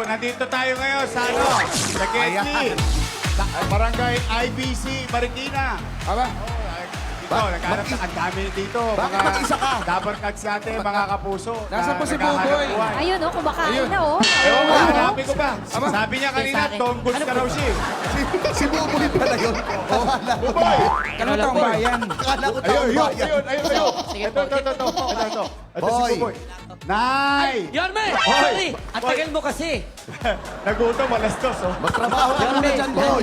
nandito tayo ngayon sa ano? Sa Quezon. Sa Barangay IBC, Marikina. Aba, Dito, nagkaharap na ang dami dito. Bakit mag-isa ka? Dabar cuts natin, mga kapuso. Nasaan po si naghahanap Buboy? buhay. Ayun, oh, kumakain Ayun. na, oh. Ewan ko, Ayun, oh. hanapin ko ba? Aba. Sabi niya kanina, Sa akin. Tom Goods Ano ka po raw ba? siya. Si Buboy pala yun. Buboy! Kalutang bayan. Akala ko Ayun, taong ayun, bayan. ayun, ayun, ayun. Sige Ito, po. ito, ito, ito. Ito si Boy. Buboy. Nay! Yorme! Hoy! Sorry! Ang Hoy! tagal mo kasi. Nagutom, alas dos, oh. Magtrabaho ka muna dyan, boy.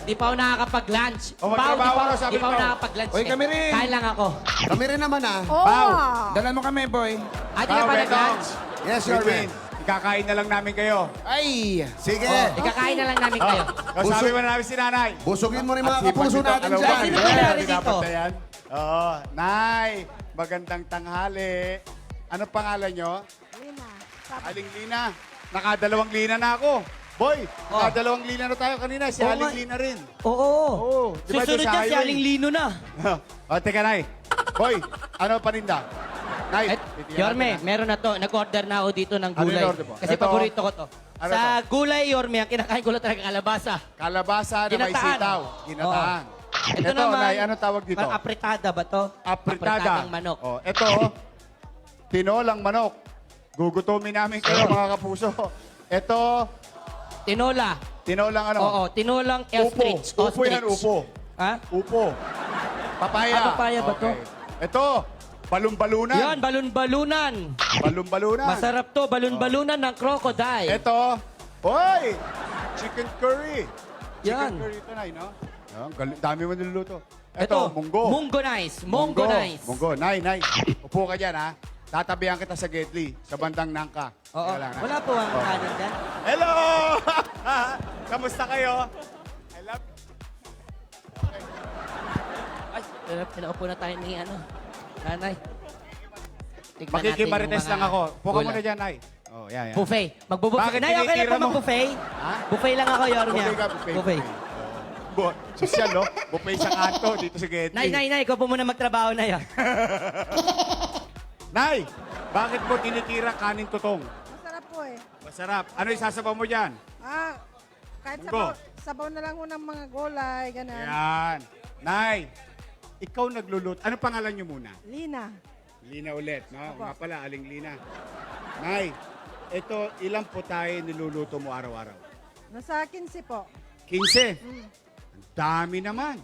Di pa ako nakakapag-lunch. Oh, magtrabaho ka, sabi Di pa ako mo. nakakapag-lunch. Oy, kami rin. Kain lang ako. Kami rin naman, ah. Oh. Pao. Dala mo kami, boy. Di ka Pao, pa Betong. nag-lunch? Yes, your Win-win. man. Ikakain na lang namin kayo. Ay! Sige. Ikakain na lang namin kayo. Kasabi mo na namin si nanay. Busugin mo rin mga At sipag kapuso nito, natin alaw dyan. ka. Sino Yeah, nangyari dapat dito? na yan. Oo. Nay, magandang tanghali. Ano pangalan nyo? Lina. Aling Lina. Nakadalawang Lina na ako. Boy, nakadalawang Lina na tayo kanina. Si Oo Aling nga. Lina rin. Oo. Oo. Di ba Susunod doon sa yan si highway? Aling Lino na. O, teka, Nay. Boy, ano paninda? Nay, At, titiyan Yorme, natin, meron na to. Nag-order na ako dito ng Ano gulay. in-order mo? Kasi Ito. paborito ko to. Ano Sa gulay, Yorme, ang kinakain ko lang talaga kalabasa. Kalabasa na may Ginataan. sitaw. Ginataan. Ito, Ito, naman, Nay, ano tawag dito? parang apritada ba to? Apritada. Apritadang manok. Oh, ito, tinolang manok. Gugutomin namin kayo, mga kapuso. Ito, Tinola. tinolang ano? Oo, tinolang ostrich. Upo yan, upo. Ha? Upo. Papaya. Ah, papaya ba to? Ito, balon-balunan. Yan, balon-balunan. Balon-balunan. Masarap to, balon-balunan ng crocodile. Ito, hoy! Chicken curry. Chicken Yan. curry ito, Nay, no? Yan, dami mo niluluto. Ito, Ito, munggo. Munggo nice. Munggo nice. Munggo. Nay, upo ka dyan, ha? Tatabihan kita sa Gedli, sa bandang Nangka. Oo. Teka lang, Nay. Wala po ang kanin dyan. Hello! Kamusta kayo? I love Ay, pinaupo na tayo ni ano. Nanay. Tignan Makikimarites natin yung lang mga ako. Puka gulay. muna dyan, Nay. Oh, yan. Buffet. Magbubuffet. Bakit Nay, okay lang tinitira pa mo? mag-buffet? Ha? Buffet lang ako, Yormia. Buffet ka, buffet. Buffet. Social, no? Buffet sa kanto, dito sa Gedli. Nay, ikaw po muna magtrabaho na yan. Nay, bakit mo tinitira kanin tutong? Masarap po eh. Masarap. Ano isasabaw mo dyan? Kahit Munggo. sabaw na lang ho ng mga gulay, ganun. Yan. Nay, ikaw nagluluto. Ano pangalan niyo muna? Lina. Lina ulit, no? Opo. Nga pala, Aling Lina. Nay, ito, ilang po tayo niluluto mo araw-araw? Nasa 15 po. 15. Ang dami naman.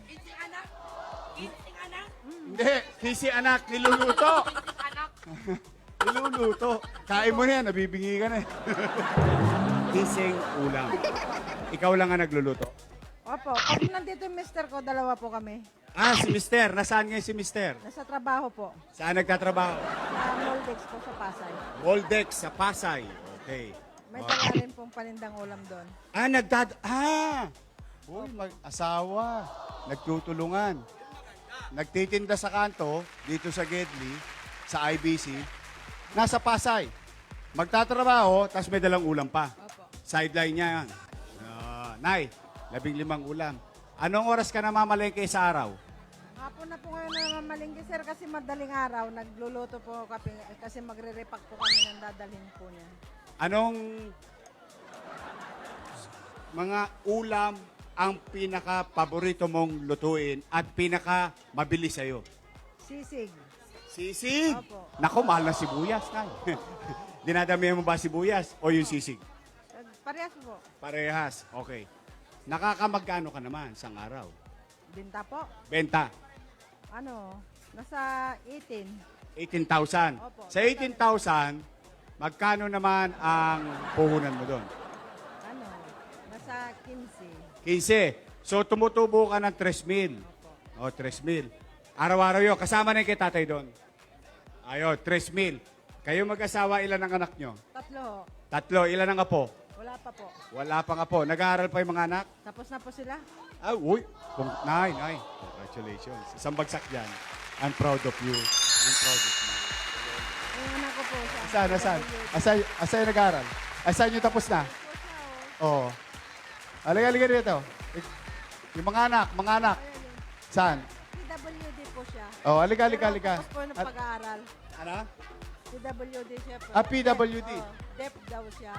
Hindi, 15 anak, niluluto. Niluluto. Kain mo na yan, nabibingi ka na. 15 ulam. Ikaw lang ang nagluluto. Opo. Pag nandito yung mister ko, dalawa po kami. Ah, si Mister. Nasaan ngayon si Mister? Nasa trabaho po. Saan nagtatrabaho? Sa Moldex po sa Pasay. Moldex sa Pasay. Okay. May dala rin pong panindang ulam doon. Uy, mag-asawa. Nagtutulungan. Nagtitinda sa kanto, dito sa Gedli, sa IBC. Nasa Pasay. Magtatrabaho, tapos may dalang ulam pa. Sideline niya yan. Nay, 15 ulam. Anong oras ka namamalengke sa araw? Hapon na po ngayon na mamalingki, sir, kasi madaling araw. Nagluluto po kami, kasi magre-repack po kami ng dadalhin po niya. Anong mga ulam ang pinaka-paborito mong lutuin at pinaka-mabilis sa'yo? Sisig. Sisig! Opo. Nako, mahal na sibuyas, Nay. Dinadamihan mo ba sibuyas o yung sisig? Parehas po. Parehas. Okay. Nakakamagkano ka naman sang araw? Binta po. Benta? Ano, nasa 18. 18,000. Opo. Sa 18,000, magkano naman ang puhunan mo doon? Ano, nasa 15. 15. So, tumutubo ka ng 3,000. O, 3,000. Araw-araw yun. Kasama na yung kay tatay doon. Ayo, 3,000. Kayo mag-asawa, ilan ang anak nyo? Tatlo. 3. Ilan ang apo? Wala pa po. Wala pang apo. Nag-aaral pa yung mga anak? Tapos na po sila. Ah, uy. Nay. Congratulations. Isang bagsak dyan. I'm proud of you. I'm proud of you. Yung anak ko po siya. Asan? Asan yung nag-aaral? Asan yung tapos na? Oo. Halika dito. Yung mga anak. Saan? PWD po siya. Oh, halika. Tapos po ng pag-aaral. Ano? PWD siya po. Ah, PWD. Dep daw siya.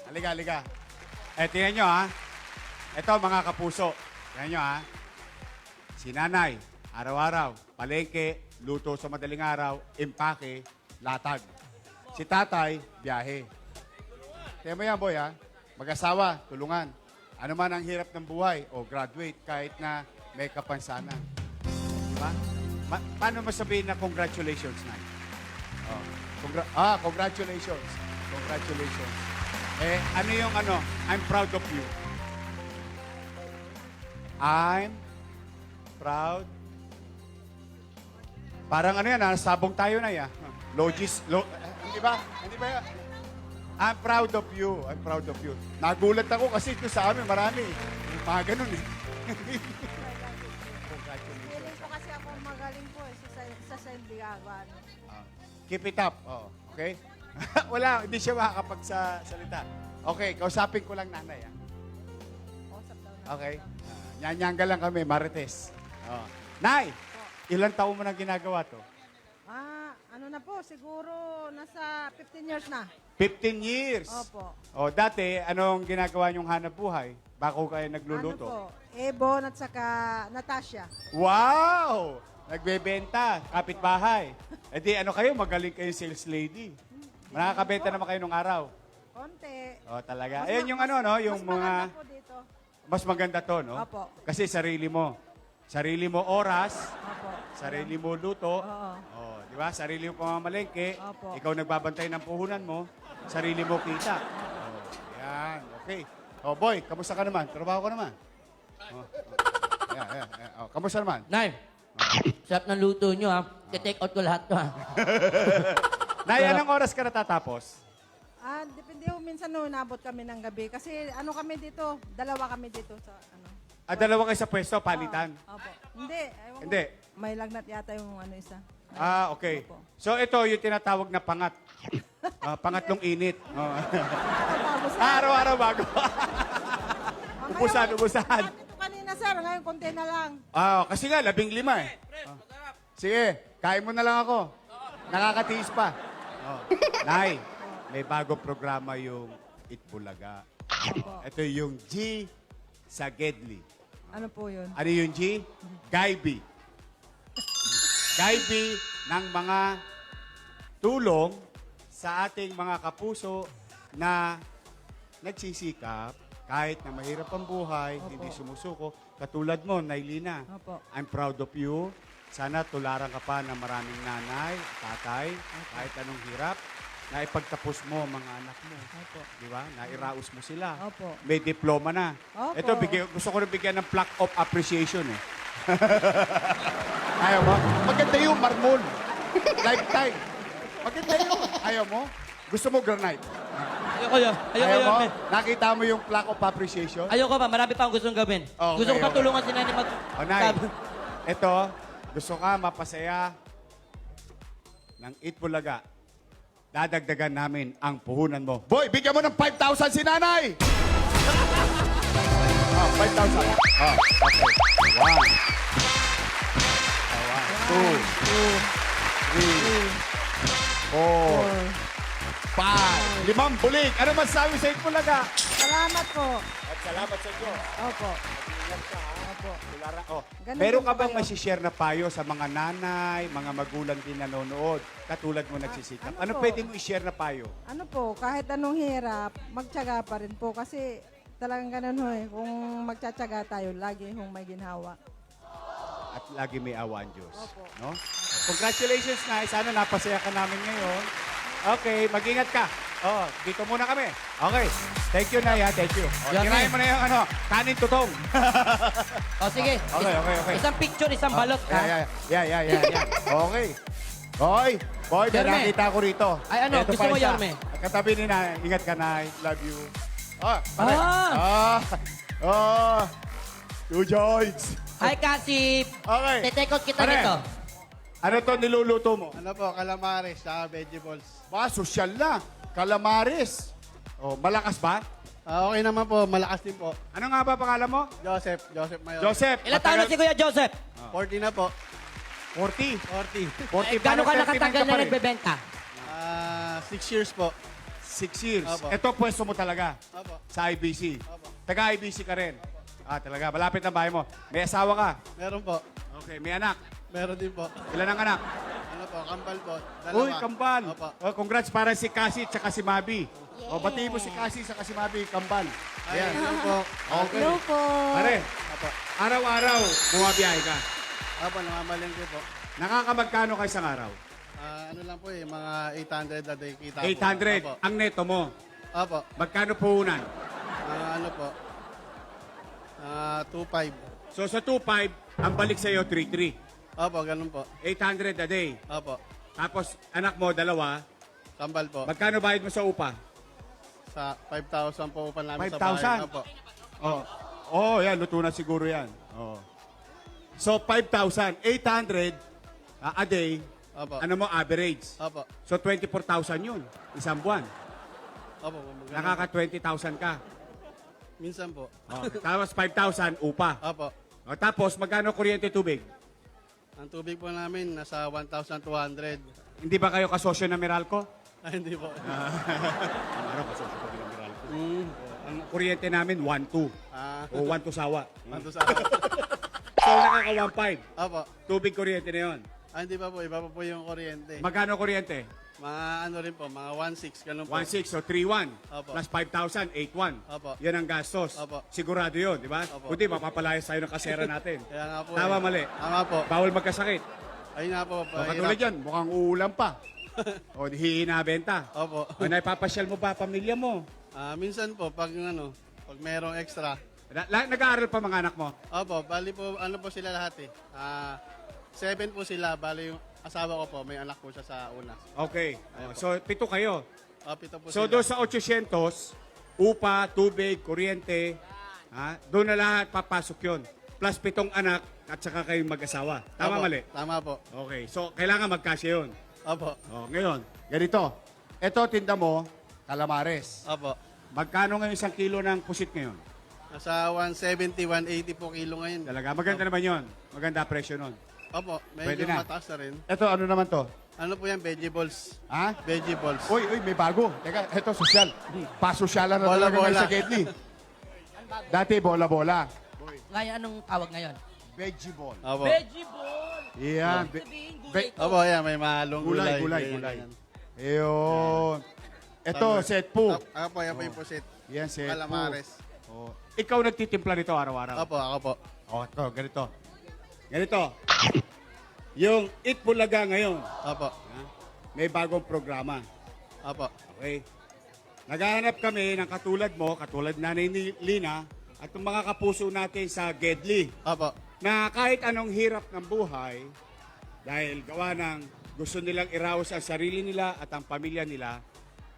Halika. Tingnan nyo, ha? Ito, mga kapuso. Tingnan nyo, ha? Si nanay, araw-araw, palengke, luto sa madaling araw, impake, latag. Si tatay, biyahe. Tingnan mo yan, boy, ha? Mag-asawa, tulungan. Ano man ang hirap ng buhay, o graduate, kahit na may kapansanan. Diba? Paano mo sabihin na congratulations, Nay? Oh. Congratulations. Congratulations. Ano yung ano? I'm proud of you. I'm proud. Parang ano yan, sabong tayo na yan. Hindi ba? Yan? I'm proud of you. I'm proud of you. Nagulat ako kasi ito sa amin, marami. Mga ganun eh. Feeling Congratulations. ko kasi ako magaling po eh, sa Sandy Agawan. Keep it up. Oh, okay? Wala, hindi siya makakapagsalita. Okay, kausapin ko lang nanay. Osap daw na. Okay? Nyanyangga lang kami, Marites. Oh. Nay, ilang taon mo nang ginagawa to? Ano na po, siguro nasa 15 years na. 15 years. Opo. Oh, dati, anong ginagawa niyong hanap buhay? Bako kayo Ano nagluluto? po, Ebon at saka Natasha. Wow! Nagbebenta, kapitbahay. E di, ano kayo, magaling kayong sales lady. Nakakabenta naman kayo nung araw. Konti. Oh, talaga. Ayan yung ano, no? Yung mas mga... maganda po dito. Mas maganda to, no? Opo. Kasi sarili mo. Sarili mo oras, Opo. sarili mo luto. Oo. Oh, di ba? Sarili mo pamamalengke. Opo. Ikaw nagbabantay ng puhunan mo. Sarili mo kita. Oh, yan. Okay. Oh, boy, kamusta ka naman? Trabaho ka naman? Oh. Yan. Oh, kamusta naman? Nay, sarap ng luto nyo, ha? Take out ko lahat to, ha? Nay, anong oras ka natatapos? Depende ho, minsan no, nabot kami ng gabi. Kasi ano kami dito, dalawa kami dito sa ano. Dalawa kayo sa pwesto, palitan. Opo. Hindi. Ewan ko. Hindi. May lagnat yata yung ano isa. Okay. Opo. So, ito yung tinatawag na pangat. Pangatlong init. Oh. Araw-araw bago. Ubusan. Ito kanina sir, ngayon konti na lang. Kasi nga, 15 eh. Sige, kain mo na lang ako. Nakakatiis pa. Nay, may bagong programa yung Itbulaga. Opo. Ito yung G sa Gedli. Ano po yun? Ano yung G? Gaibi. Gaibi ng mga tulong sa ating mga kapuso na nagsisikap kahit na mahirap ang buhay, hindi sumusuko. Katulad mo, Nailina. Opo. I'm proud of you. Sana tularan ka pa ng maraming nanay, tatay, kahit anong hirap, na ipagtapos mo ang mga anak mo. Opo. Di ba? Nairaos mo sila. Opo. May diploma na. Opo. Ito, gusto ko rin bigyan ng plaque of appreciation eh. Ayaw mo? Maganda yung marmol. Lifetime. Maganda yun. Ayaw mo? Gusto mo granite? Ayoko yun. Ayaw mo? Nakita mo yung plaque of appreciation? Ayoko pa, marami pa akong gustong gawin. Okay, Gusto ko okay. patulungan si Nani mag... O, Nay, ito, gusto ka mapasaya ng Itbulaga. Dadagdagan namin ang puhunan mo. Boy, bigyan mo ng 5,000 si nanay! 5,000. Okay. 1, 2, 3, 4, 5. Limang bulig. Ano masasabi sa Itbulaga? Salamat po. At salamat sa Diyos. Opo. Opo. Ganun Meron din ka po bang kayo. masishare na payo sa mga nanay, mga magulang din nanonood, katulad mo nagsisikap? ano Ano po? pwede mo i-share na payo? Ano po, kahit anong hirap, magtyaga pa rin po. Kasi talagang ganun ho eh. Kung magtsatsaga tayo, lagi hong may ginhawa. At lagi may awa ang Diyos. Opo. No? Congratulations, Nay. Sana napasaya ka namin ngayon. Okay, mag-ingat ka. Dito muna kami. Okay. Thank you, Nay. Thank you. Yan, Kirain Nay. mo na yung kanin tutong. O sige. Okay. Isang picture, isang balot, ha? Yeah. Okay. Boy, may Yorme. nakita ko rito. Ay, ano? Ito Gusto pa mo, isa. Yorme? Katabi ni Nay. Ingat ka, Nay. Love you. Pare. Two joints. Hi, Kasip. Okay. Te-take out kita Pare. nito. Ano to niluluto mo? Ano po, calamares, saka vegetables. Ba, social na. Calamares. Malakas ba? Okay naman po, malakas din po. Ano nga ba pangalan mo? Joseph Mayor. Joseph. Ilan taon na si Kuya Joseph? 40 na po. 40. 40. 40 Gano'n ka parang 39 nakatagal ka pa na rin. nagbebenta? 6 years po. 6 years. Opo. Ito pwesto mo talaga Opo. sa IBC. Opo. Taga-IBC ka rin. Ah, talaga. Malapit ang bahay mo. May asawa ka. Meron po. Okay, may anak. Meron din po. Ilan ang anak? Ano po, kambal po. Dalawa. Uy, kambal. Opo. Oh, congrats para si Cassie at saka si Mabi. O, batiin mo si Cassie at si Mabi, kambal. Ayan. Ayan. Ano po. Okay. Hello po. Pare, Opo. araw-araw bumabiyahe ka. Opo, namamalengke po. Nakakamagkano ka isang araw? Ano lang po mga 800 a day kita po. 800. Opo. Ang neto mo. Opo. Magkano puhunan? Ano po. 2.5. So sa 2.5, ang balik sa'yo 3.3. Opo, ganun po. 800 a day. Opo. Tapos anak mo, dalawa. Kambal po. Magkano bayad mo sa upa? Sa 5,000 po upan namin 5,000? sa bahay. Opo. Oh. Oh, yan. Luto na siguro yan. Oh. So 5,000. 800 a day. Opo. Ano mo, average. Opo. So 24,000 yun. Isang buwan. Opo. Nakaka 20,000 ka. Minsan po. Oh. Tapos 5,000 upa. Opo. Oh, tapos magkano kuryente tubig? Ang tubig po namin nasa 1,200. Hindi ba kayo kasosyo ng Meralco? Hindi po. Ano kasosyo kami ng Meralco? Ang kuryente namin 1.2 o 1.2 sawa. Ano sa... So nakaka 1.5. Opo. Tubig kuryente na yun. Hindi pa po. Iba pa po yung kuryente. Magkano kuryente? Mga ano rin po. Mga 1,600. Ganun po. 1.6 so 3.1 Opo. plus 5,000, 8.1. Opo. Yan ang gastos. Opo. Sigurado yun, di ba? Opo. Kundi mapapalayas tayo ng kasera natin. Kaya nga po. Tama, mali. Tama po. Bawal magkasakit. Ayun nga po. O katulad yan, mukhang uulam pa. O hihinabenta. Opo. O naipapasyal mo ba pamilya mo? Minsan po, pag ano, pag merong extra. Nag-aaral pa mga anak mo? Opo, bali po, ano po sila lahat eh. 7 po sila, bali yung asawa ko po, may anak po siya sa una. Okay. O, so 7 kayo. 7 po So sila. doon sa 800, upa, tubig, kuryente, doon na lahat papasok yun. Plus 7 anak at saka kayong mag-asawa. Tama, Opo, mali? Tama po. Okay. So kailangan magkasya yun. Opo. O, ngayon, ganito. Ito, tinda mo, calamares. Opo. Magkano ngayon isang kilo ng pusit ngayon? Nasa 170, 180 po kilo ngayon. Talaga, maganda naman yun. Maganda presyo nun. Opo, Pwede medyo na. mataas na rin. Ito, ano naman to? Ano po yan? Vegetables. Ha? Vegetables. Uy, may bago. Teka, ito, sosyal. Pasosyalan na Bola, talaga ngayon bola. sa Gedli. Dati, bola-bola. Ngayon, anong tawag ngayon? Veggie ball. Opo. Veggie ball! Yan. Sabihin, gulay to. Opo, yan. May malong Gulay, gulay. gulay, Ganyan, gulay. ganyan. Ayun. Ito, Tama. set po. Ako po, yan po yung pusit. Yan, set po. Calamares. Oh. Ikaw nagtitimpla nito araw-araw. Opo, ako po. Oh, ito, ganito. Ganito. Yung Eat Bulaga ngayon, Opo. may bagong programa. Opo. Okay? Naghahanap kami ng katulad mo, katulad Nanay Lina, at yung mga kapuso natin sa Gedli, Opo. na kahit anong hirap ng buhay, dahil gawa ng gusto nilang iraos ang sarili nila at ang pamilya nila,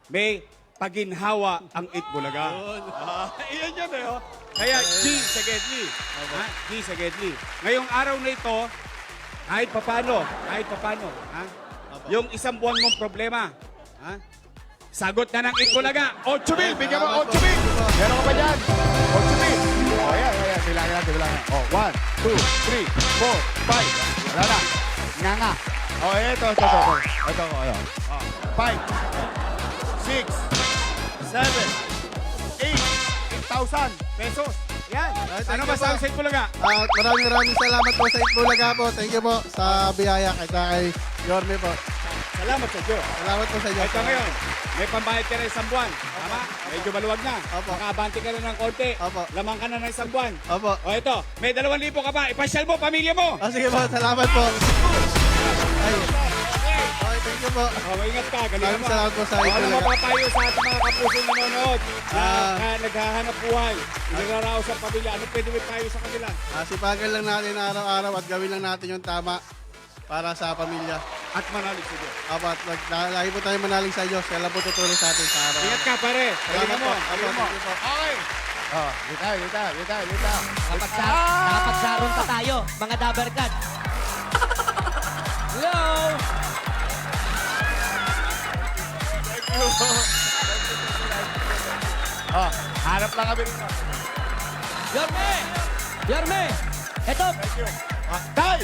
may paginhawa ang Eat Bulaga. Iyan yan eh. Oh. Kaya G sa Gedli. Ha? G sa Gedli. Ngayong araw na ito, kahit papano, ha? Yung isang buwan mong problema, ha? Sagot na ng Eat Bulaga. 8,000! Bigyan mo 8,000! Meron ka ba dyan? 8,000! O, yan. Bilangin natin. O, 1, 2, 3, 4, 5. Wala na. Nga. O, ito. Ito. 5, 6, 7, 8,000 pesos. Yan. thank Ano you masabi po. sa Eat Bulaga? Maraming salamat po sa Itbulaga po. Thank you po sa biyaya kay Yorme po. Salamat sa Diyos. Salamat po sa inyo. Ito ngayon, may pambayad ka na isang buwan. Tama? Medyo maluwag na. Opo. Makabante ka na ng konti. Opo. Lamang ka na ng isang buwan. Opo. O ito, may 2,000 ka pa. Ipasyal mo, pamilya mo. Sige po, salamat po. Ay. Okay, thank you po. O, ingat ka. Galingan Maraming mo. salamat po sa O, ano Itbulaga. mapapayo sa ating mga kapusong nanonood na naghahanap buhay, nagraraos sa pamilya. Ano pwede may payo sa kanila? Sipagan lang natin araw-araw at gawin lang natin yung tama para sa pamilya. At manalig sa Diyos. At lagi po tayo manalig sa Diyos. Kaya lang po tutulong sa atin sa araw. Ingat ka, pare. Galingan mo. Salamat po. Galingan mo. Thank you po. Okay. Oh, lita. Nakapagsaron pa tayo, mga Dabarkad. Hello! Oh, harap lang kami rito. Yorme! Ito, Tay!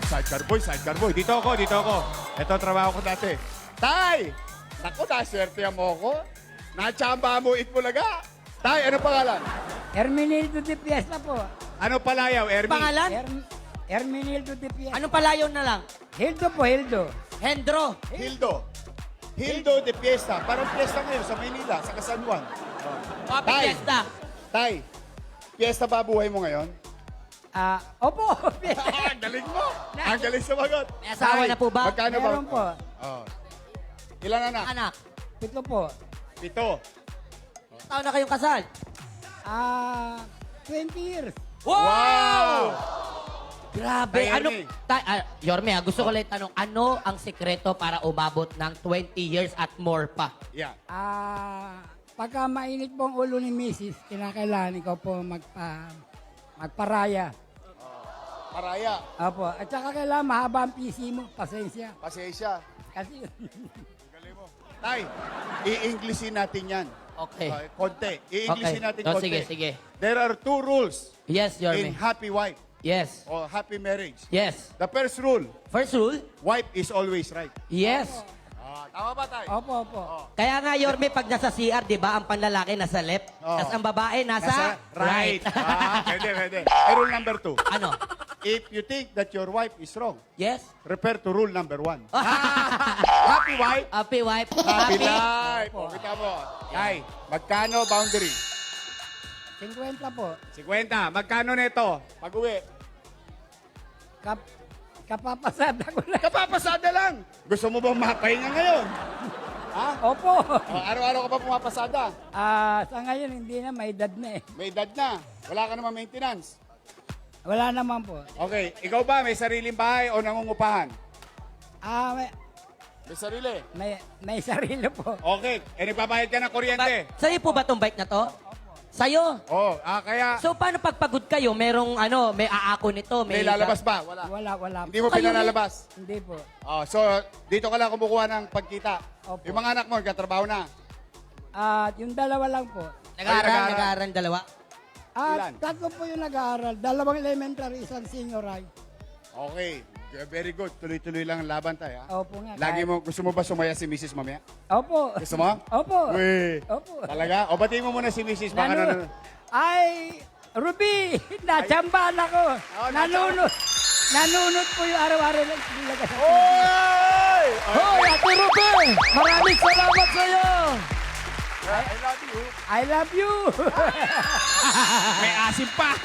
Sidecar boy. Dito ako. Ito, trabaho ko dati. Tay! Naku, naswerte mo ko. Nachamba mo Itbulaga. Tay, ano pangalan? Hermenildo de Fiesta po. Ano palayaw, Ermi? Pangalan? Hermenildo de Fiesta. Anong palayon na lang? Hildo po, Hildo. Hendro. Hildo. Hildo de Fiesta. Parang fiesta ngayon sa Maynila, sa San Juan. Happy Tay. Fiesta. Tay, fiesta ba buhay mo ngayon? Opo. Ang galing mo! Ang galing sumagot. May asawa Tay, na po ba? Magkano ba? Meron po. Oh. Ilan anak? Anak. 7 po. 7. Ilang taon na kayong kasal? 20 years. Wow! Grabe. Tay, Ano, Ernie. Yorme, gusto ko lang tanong, ano ang sikreto para umabot ng 20 years at more pa? Yeah. Pagka mainit po ang ulo ni Mrs., kinakailangan ko po magparaya. Maraya. Opo. At saka kailangan mahaba ang PC mo. Pasensya. Pasensya. Kasi Galing mo. Tay, i-Englishin natin yan. Okay. Konti. I-Englishin natin konti. Sige, sige. There are 2 rules Yes, in Yorme. happy wife Yes. or happy marriage. Yes. The first rule, First rule? wife is always right. Yes. Tama ba tayo? opo, opo. Kaya nga, Yorme, pag nasa CR, di ba, ang panlalaki nasa left, Oo. tas ang babae nasa, right. Pwede. Rule number 2. Ano? If you think that your wife is wrong, Yes? refer to rule number 1. Happy wife, Happy wife. happy life. O, kita mo. Tay, magkano boundary? 50 po. 50. Magkano nito? Pag-uwi. Kapapasada ko lang. Kapapasada lang. Gusto mo bang mapahinga ngayon? Ha? Opo. O, araw-araw ka pa pumapasada. Sa ngayon, hindi na. May edad na eh. May edad na. Wala ka naman maintenance. Wala naman po. Okay, ikaw ba may sariling bahay o nangungupahan? May, May sarili. may sarili po. Okay, nagbabayad ka ng kuryente. Sa'yo po ba tong bike na to? Sa'yo? Oh, kaya So, paano pag pagod kayo, merong may aako nito? may lalabas ba? Wala. Wala Hindi mo Kayo pinalalabas. Hindi po. Oh, so, dito ka lang kumukuha ng pagkita. Opo. Yung mga anak mo, nagkatrabaho na. Yung dalawa lang po. Nag-aaral dalawa? Ilan? 3 po yung nag-aaral. 2 elementary, 1 senior high. Okay, very good. Tuloy-tuloy lang ang laban tayo. Ha? Opo nga. Lagi mo, gusto mo ba sumaya si Mrs. mamaya? Opo. Gusto mo? Opo. Uy, Opo. talaga? O, batiin mo muna si Mrs. Baka Nanu- Ay, Ruby, natsambahan ako. Nanunod po yung araw-araw na nilaga sa Oy! Hoy, Ate Ruben! Maraming salamat sa'yo! I love you. I love you. May asim pa.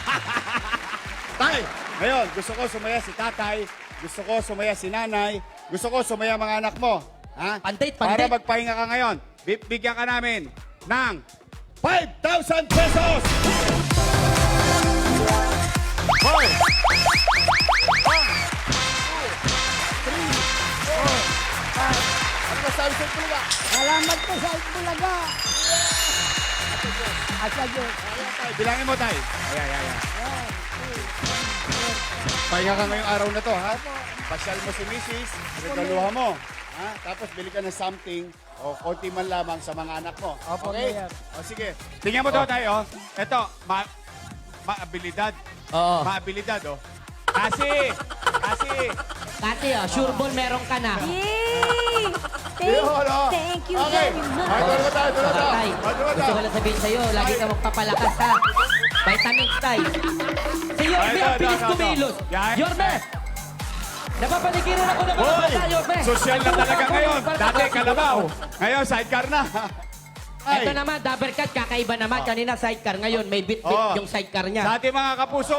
Tay, ngayon, gusto ko sumaya si tatay, gusto ko sumaya si nanay, gusto ko sumaya mga anak mo. Ha? Pandit. Para magpahinga ka ngayon, bigyan ka namin ng 5,000 pesos! Hoy! 1, 2, 3, 4, 5. Ano ba sabi sa Itbulaga? Salamat po sa Itbulaga. Asa Diyos. Bilangin mo, tay. Ayan. Pahinga ka ngayong araw na to, ha? Pasyal mo si Mrs., regaluhan mo. Ha? Tapos bili ka ng something o konti man lamang sa mga anak mo. Opo, Okay? Mayor. O sige. Tingnan mo to tayo. Ito, maabilidad. Oo. Maabilidad, oh. Kasi, Kasi, sure ball meron ka na. Yay! Thank you okay. very much. Ay, tuloy mo tayo, tuloy mo tayo. Tay, gusto ko lang sabihin sa'yo, lagi ka magpapalakas ha. Vitamins, Tay. Si Yorme, ang bilis kumilos. Yan. Yorme! Napapanikiran ako ng mga Hoy! bata, Yorme. Social na talaga ngayon. Dati kalabaw. Ngayon, sidecar na. Ito naman, Dabber Cat, kakaiba naman. Kanina sidecar, ngayon may bit-bit Oh. yung sidecar niya. Sa ating mga kapuso,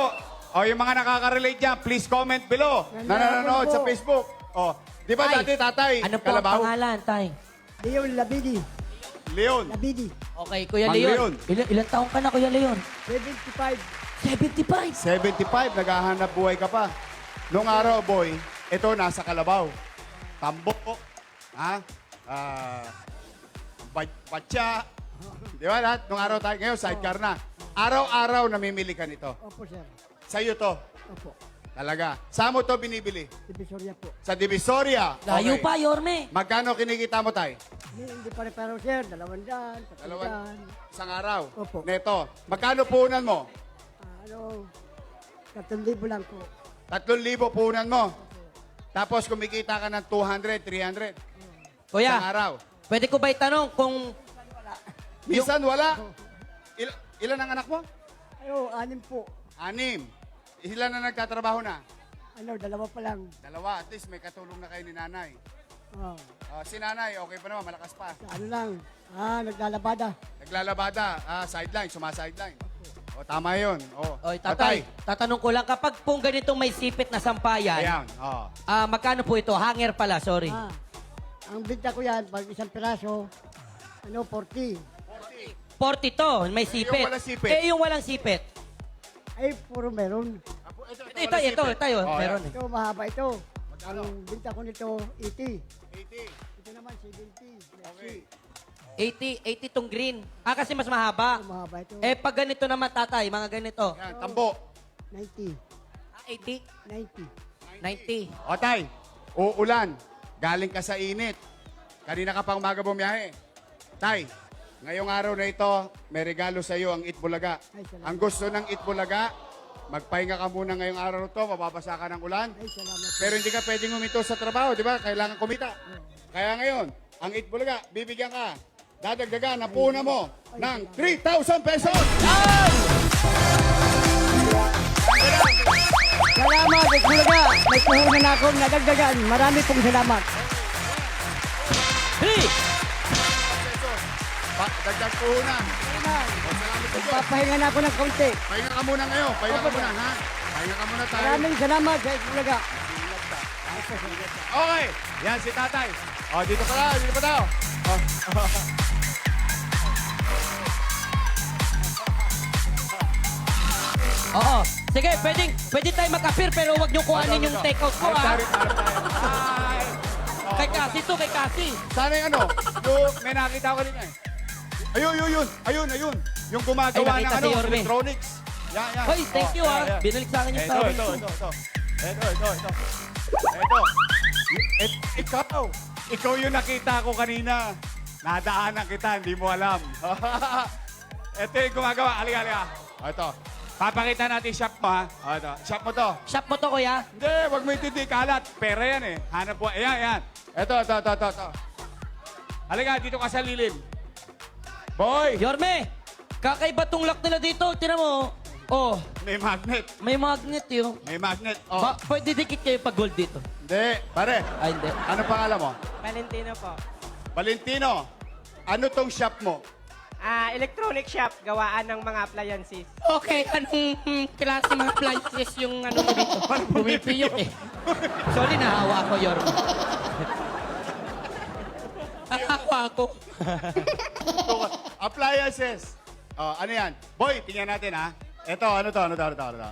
yung mga nakaka-relate dyan, please comment below. Na nanonood sa Facebook. Di ba Tay, dati tatay, ano po ang kalabaw? pangalan, Tay? Leon Labidi. Leon. Labidi. Okay, Kuya Mang Leon. Leon. Ilan taong ka na, Kuya Leon? 75. 75. 75, naghahanap buhay ka pa. Noong araw, boy, ito nasa kalabaw. Tambo. Ha? Batya. Di ba lahat? Noong araw tayo, ngayon sidecar na. Araw-araw namimili ka nito. Opo, sir. Sa'yo to. Opo. Talaga. Saan mo to binibili? Divisoria po. Sa Divisoria. Layo Okay. pa, Yorme. Magkano kinikita mo, tay? Hindi pare-paro, sir. 200, 300. Isang araw. Opo. Neto. Magkano puhunan mo? 3,000 lang po. 3,000 puhunan mo. Tapos kumikita ka ng 200, 300. Kuya, Isang araw. Pwede ko ba itanong kung Minsan wala. Ilan ang anak mo? Ayo, 6 po. 6. Ilan na nagtatrabaho na? Ano, 2 pa lang. 2. At least may katulong na kayo ni nanay. Oh, Si nanay, okay pa naman, malakas pa. ano lang. Naglalabada. Naglalabada, sideline, sumasideline. O, tama yun. O, Oy, tatay, tatanong ko lang, kapag pong ganitong may sipit na sampayan, Ayan, o. magkano po ito? Hanger pala, sorry. Ang binta ko yan, pag isang piraso, 40. 40 to, may sipit. yung walang sipit. Yung walang sipit. Ay, puro meron. Ito, tayo. Oh, Meron eh. Ito, mahaba ito. Ang binta ko nito, 80. 80. Ito naman, 70. Okay. 80 tong green. Kasi mas mahaba. Ito, mahaba ito. Pag ganito naman, tatay, mga ganito. Yan, tambo. 90. 80, 90. 90. O, tay, uulan. Galing ka sa init. Kanina ka pang umaga bumiyahe. Tay, ngayong araw na ito, may regalo sa iyo ang Itbulaga. Ay, salamat. Ang gusto ng Itbulaga, magpahinga ka muna ngayong araw na ito, mababasa ka ng ulan. Ay, salamat. Pero hindi ka pwedeng humito sa trabaho, di ba? Kailangan kumita. Kaya ngayon, ang Itbulaga, bibigyan ka, dadagdagan na puna mo ng 3,000 pesos! Salamat, Bulaga. May puhunan na akong nadagdagan. Marami pong salamat. 3! Dagdag puhunan. Salamat sa Diyos. Papahinga na ako ng kaunti. Pahinga ka muna ngayon. Pahinga ka muna, ha? Pahinga ka muna tayo. Maraming salamat sa Bulaga. Okay. Yan si tatay. O, dito pa daw. Dito pa daw. Oo. Sige, pwede tayo mag-appear pero huwag niyo kuhanin yung take-out ko, ha? Sorry. Ay. Kay Cassie to, kay Cassie. Sana yung ano, yung may nakita ko rin eh. Ayun. Yung gumagawa Ay, ng nakita ano, si Yorme. electronics. Yan. Hoy, thank you, ha? Yan. Binalik sa akin yung Ito. tawag ko. Ikaw yung nakita ko kanina. Nadaanan kita, hindi mo alam. Ito yung gumagawa. Halika. Ito. Papakita natin shop mo, ha? Ito. Shop mo to. Shop mo to, kuya? Hindi, wag mo itindi. Kalat. Pera yan eh. Hanap po. Ayan. Ito. Halika, dito ka sa lilim. Boy! Yorme, kakaiba tong lock nila dito. Tinan mo. Oh, May magnet. may magnet yun. May magnet. Oh. Pwede dikit kayo pag gold dito. Hindi. Pare, Ay, hindi. ano pangalan mo? Valentino po. Valentino. Ano tong shop mo? Electronic shop, gawaan ng mga appliances. Okay, anong klase mga appliances yung ano mo dito? Bumipiyok eh. Sorry, nahawa ako, Yorme. Nahawa ako. Appliances. Oh, ano yan? Boy, tingnan natin ha. Ito, ano to?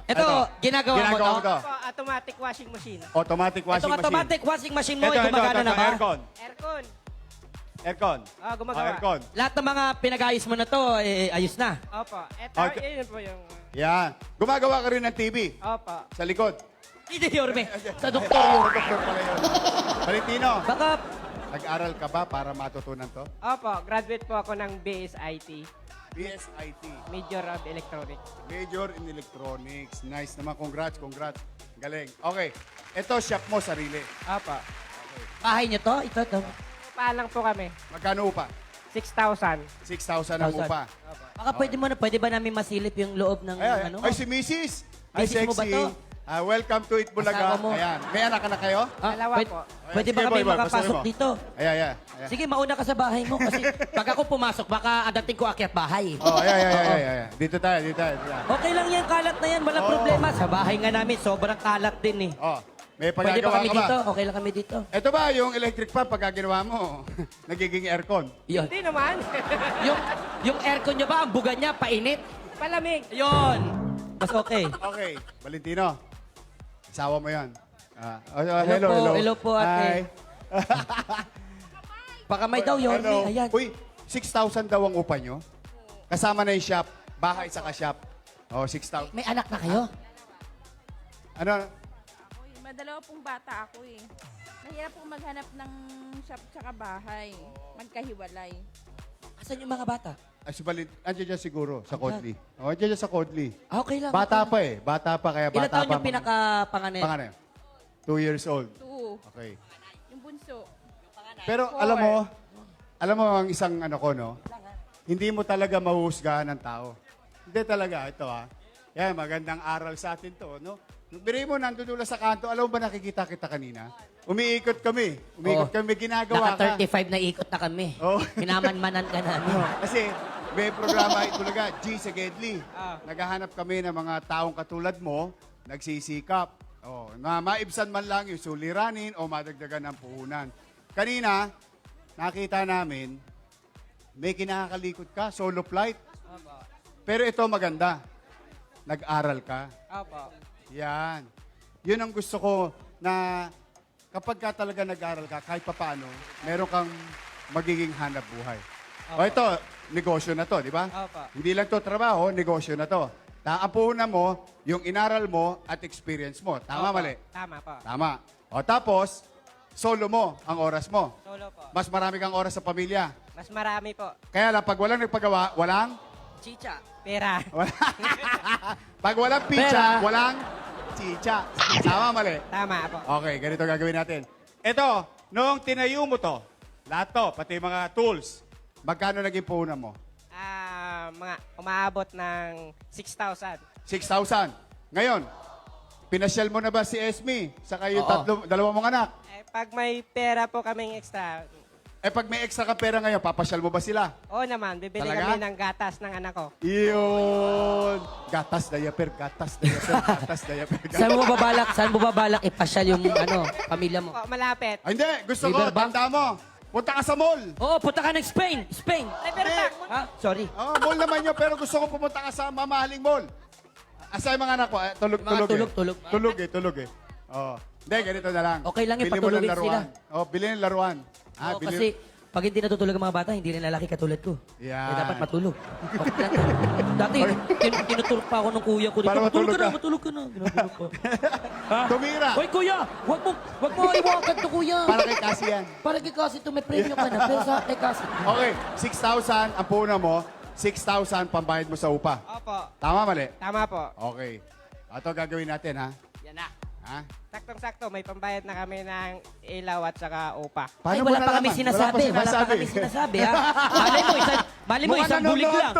Ito, ginagawa mo to? to? Po, automatic washing machine. Automatic washing Itong machine. automatic washing machine mo, Ito, gumagana na ba? Aircon. Aircon. Gumagawa. Aircon. Lahat ng mga pinag-ayos mo na to, ayos na. Opo. Ito, Okay. yun po yung... Yan. Gumagawa ka rin ng TV Opo. sa likod. Hindi, Yorme. Sa doktor yun. Doktor pala yun. Valentino, Baka, nag-aral ka ba para matutunan to? Opo, graduate po ako ng BSIT, BSIT. Major of Electronics. Major in Electronics. Nice naman. Congrats. Galing. Okay. Ito, shop mo, sarili. Opo. bahay niyo to? Ito. Upa lang po kami. Magkano upa? 6,000. 6,000 ang 6,000. upa. Baka pwede ba namin masilip yung loob ng ano? Ay, si Mrs. Ay, Mrs. mo ba sexy. to? Welcome to Asawa Itbulaga. mo. Ayan. May anak ka na kayo? Dalawa po. Pwede ba Sige, kami boy, makapasok pasabi mo. dito? Ayan. Sige, mauna ka sa bahay mo kasi pag ako pumasok, baka dating ko akyat bahay. Oh, ayan. Dito tayo. Okay lang yan, kalat na yan, walang Oo. problema. Sa bahay nga namin, sobrang kalat din eh. Oh, may Pwede ba pagagawa kami ka ba? dito? Okay lang kami dito. Ito ba yung electric fan pagka ginawa mo? Nagiging aircon. Yun. Hindi naman. Yung aircon nyo ba, ang buga niya, painit? Palamig. Yun. Mas okay. Okay, Valentino. Asawa mo yan. Hello po, ate. Hi. Baka may daw, Yorme. Ayan. Uy, 6,000 daw ang upa nyo? Kasama na yung shop. Bahay sa ka-shop. Oh, 6,000. May anak na kayo? Ano? Madalawa pong bata ako eh. Mahirap pong maghanap ng shop tsaka bahay. Magkahiwalay. Asan yung mga bata? Ay, si Andiyan dyan siguro, sa Kodli. Oh, andiyan dyan sa Kodli. Okay lang. Bata okay lang. pa eh. Bata pa, kaya Ilan bata taon pa. yung pinaka-panganay? Panganay. 2 years old. 2. Okay. Yung bunso. Pero alam mo, alam mo ang isang ano ko, no? Hindi mo talaga mahuhusgahan ng tao. Hindi talaga, ito Yan, magandang aral sa atin to, no? Biri mo, nandun doon sa kanto, alam mo ba nakikita kita kanina? Umiikot kami. Umiikot kami, may ginagawa ka. Naka 35 na ikot na kami. Oh. Minamanmanan ka na. Kasi may programa ito talaga, G sa Gedli. Naghahanap kami ng mga taong katulad mo, nagsisikap. Na maibsan man lang yung suliranin o madagdagan ng puhunan. Kanina, nakita namin, may kinakalikot ka, solo flight. Pero ito maganda. Nag-aral ka. Opo. Yan. Yun ang gusto ko na kapag ka talaga nag-aral ka, kahit papaano, meron kang magiging hanap buhay. O ito, negosyo na to, di ba? Opo. Hindi lang to trabaho, negosyo na to. Taapunan mo yung inaral mo at experience mo. Tama, Opo. mali? Tama po. Tama. O tapos, solo mo ang oras mo. Solo po. Mas marami kang oras sa pamilya. Mas marami po. Kaya lang, pag walang nagpagawa, walang? Chicha. Pera. Pag walang pizza, walang chicha. Tama, mali? Tama po. Okay, ganito gagawin natin. Ito, nung tinayo mo to, lahat to, pati mga tools, magkano naging puhunan mo? Mga umaabot ng 6,000. 6,000. Ngayon, pinasyal mo na ba si Esme? Saka yung Oo. dalawa mong anak? Pag may pera po kaming extra, Pag may extra ka pera ngayon, papasyal mo ba sila? oo naman, bibili Talaga? kami ng gatas ng anak ko. Yun! Gatas, diaper, gatas, diaper, gatas, diaper. Saan mo babalak ipasyal yung pamilya mo? Po, malapit. Ay, hindi. Gusto ko, Riverbank? tanda mo. Punta ka sa mall. Oo, punta ka ng Spain. Spain. Riverbank. Ha? Sorry. Mall naman yun, pero gusto ko pumunta ka sa mamahaling mall. Asa yung mga anak ko? Tulog, Mga tulog, tulog. Tulog eh. Hindi, ganito na lang. Okay lang yung Bili mo ng patulogin laruan. Bili ng laruan. Oo, kasi pag hindi natutulog ang mga bata, hindi rin lalaki katulad ko. Yan. Kaya dapat matulog. Okay lang. Dati, tinutulog pa ako ng kuya ko dito. Para matulog ka. Matulog ka na. Tinutulog ko. Ha? Tumira. Hoy, kuya! Wag mo iwakan to, kuya. Para kay Kasi yan. Para kay Kasi to, may premyo ka na. Pero sa kay Kasi. Okay, 6,000 ang puhunan mo, 6,000 pambayad mo sa upa. Opo. Tama, mali? Tama po. Okay. Ito gagawin natin, ha? Yan na. Ha? Saktong-sakto, may pambayad na kami ng ilaw at saka upa. Ay, mo wala pa nalaman? kami sinasabi. Wala pa kami sinasabi, ha? Mali mo, isang bulig lang.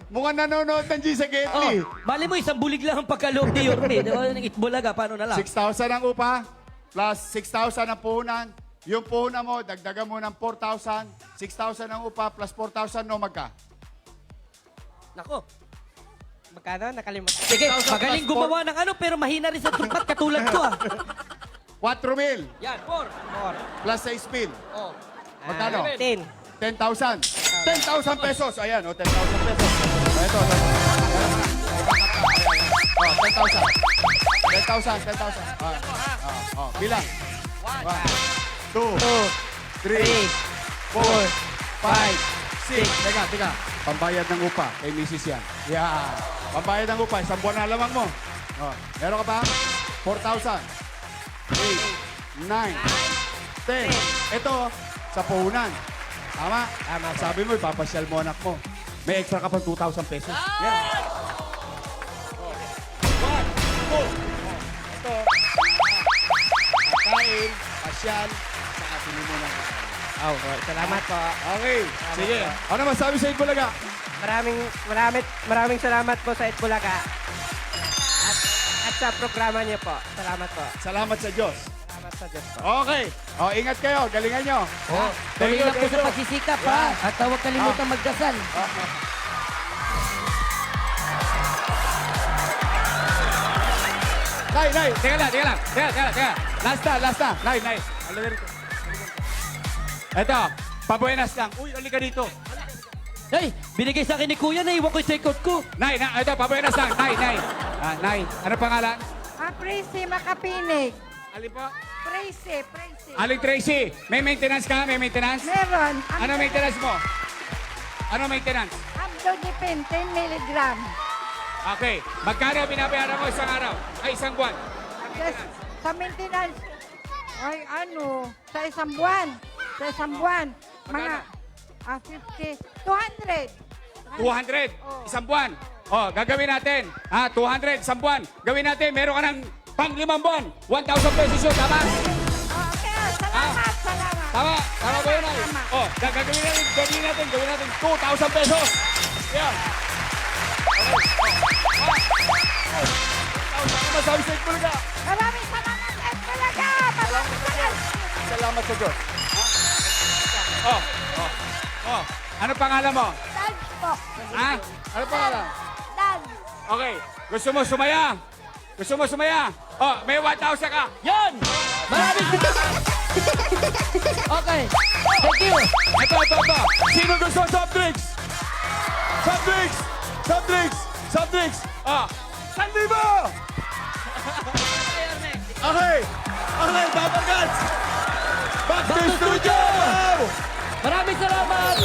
Mukhang nanonood ng G sa Oh, Getty. mali mo, isang bulig lang ang pagkaloob ni Yorme. Di ba? Ng Itbulaga, paano na lang? 6,000 ang upa, plus 6,000 ang puhunan. Yung puhunan mo, dagdagan mo ng 4,000. 6,000 ang upa, plus 4,000, no magka? Nako. Magkano? Nakalimutan. Sige, 6,000 magaling plus gumawa ng pero mahina rin sa trupat katulad ko, ah. 4,000 Yan, 4. plus 6,000. Oh. Magkano? 10. 10,000. 10,000 pesos. Ayan, 10,000 pesos. Ito. 10,000. 10,000. Bilang. 1, 2, 3, 4, 5, 6. Teka. Pambayad ng upa kay Mrs. yan. Yeah. Pambayad ng upa. Isang buwan na lamang mo. Meron ka pa? 4,000. 8, 9, 10. Ito, sa puhunan. Tama? Tama po. Sabi mo, ipapasyal mo anak mo. May extra ka pa 2,000 pesos. Yan. 1, 2. Ito. Pagkain, pasyal, saka pili mo ng Oh, salamat po. Okay. Sige. Ano masabi sa Itbulaga? Maraming salamat po sa Itbulaga. At sa programa niyo po. Salamat po. Salamat sa Diyos. Salamat sa Diyos po. Okay. Ingat kayo. Galingan nyo. Tuloy lang po sa pagsisikap, ha? At huwag kalimutan magdasal. Nay. Teka lang. Last na. Nay. Halika rito. Eto. Pabuenas lang. Uy, halika dito. Hey, binigay sa akin ni kuya, naiwan ko yung take out ko. Nay, ito. Pabuenas lang. Nay. Nay, ano pangalan? Tracy Makapinig. Alin po? Tracy. Aling Tracy. May maintenance ka? May maintenance? Meron. Ano maintenance mo? Ano maintenance? Amlodipine, 10 milligram. Okay. Magkano binabayaran mo isang araw? Ay, isang buwan? Sa maintenance, sa isang buwan. Mga 50, 200. 200. Isang buwan. Gagawin natin. 200, isang buwan. Gawin natin. Meron ka ng pang 5 buwan. 1,000 pesos yun. Tama? Okay, salamat. Tama ba yun, Nay? Tama. Gawin natin 2,000 pesos. Yan. Ano masabi sa Itbulaga? Maraming salamat at talaga! Maraming salamat! Salamat sa Diyos. Ano pangalan mo? Dan po. Ha? Ano pangalan? Dan. Okay. Gusto mo sumaya? Gusto mo sumaya? Oh, may 1,000 ka. Yan! Maraming Okay. Thank you. Ito. Sino gusto soft drinks? Soft drinks! Soft drinks! Soft drinks! 1,000! Okay! Okay, Papa Guts! Back to studio! Maraming salamat!